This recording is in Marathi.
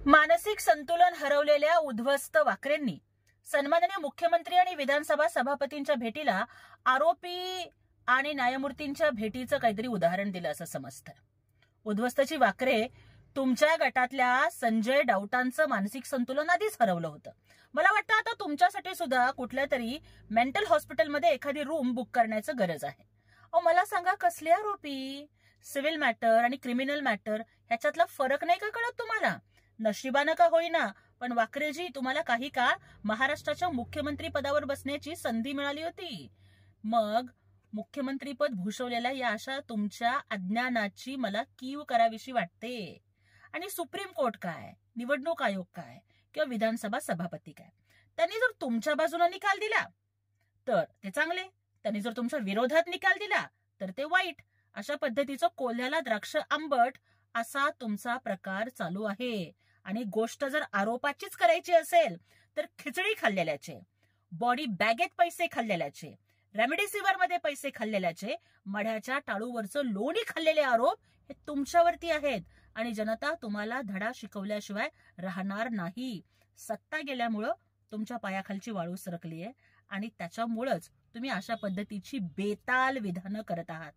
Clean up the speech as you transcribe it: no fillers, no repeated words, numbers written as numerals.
मानसिक संतुलन हरवलेल्या उद्ध्वस्त वाकरेंनी सन्माननीय मुख्यमंत्री आणि विधानसभा सभापतींच्या भेटीला आरोपी आणि न्यायमूर्तींच्या भेटीचं काहीतरी उदाहरण दिलं असं समजतं. उद्ध्वस्तची वाकरे तुमच्या गटातल्या संजय डावटांचं मानसिक संतुलन आधीच हरवलं होतं. मला वाटतं आता तुमच्यासाठी सुद्धा कुठल्या तरी मेंटल हॉस्पिटलमध्ये एखादी रूम बुक करण्याचं गरज आहे. मला सांगा, कसले आरोपी? सिव्हिल मॅटर आणि क्रिमिनल मॅटर ह्याच्यातला फरक नाही का कळत तुम्हाला? नशिबानं का होईना, पण वाकरेजी तुम्हाला काही काळ महाराष्ट्राच्या मुख्यमंत्री पदावर बसण्याची संधी मिळाली होती. मग मुख्यमंत्रीपद भूषवलेल्या या अशा तुमच्या अज्ञानाची मला कीव करावीशी वाटते. आणि सुप्रीम कोर्ट काय, निवडणूक आयोग काय, किंवा विधानसभा सभापती काय, त्यांनी जर तुमच्या बाजूने निकाल दिला तर ते चांगले, त्यांनी जर तुमच्या विरोधात निकाल दिला तर ते वाईट. अशा पद्धतीचं कोल्ह्याला द्राक्ष आंबट असा तुमचा प्रकार चालू आहे. आणि गोष्ट जर आरोपाचीच करायची असेल तर खिचडी खाल्लेल्याचे, बॉडी बॅगेत पैसे खाल्लेल्याचे, रेमडेसिवीर मध्ये पैसे खाल्लेल्याचे, मढ्याच्या टाळूवरचं लोणी खाल्लेले आरोप हे तुमच्यावरती आहेत. आणि जनता तुम्हाला धडा शिकवल्याशिवाय राहणार नाही. सत्ता गेल्यामुळं तुमच्या पायाखालची वाळू सरकलीये आणि त्याच्यामुळंच तुम्ही अशा पद्धतीची बेताल विधानं करत आहात.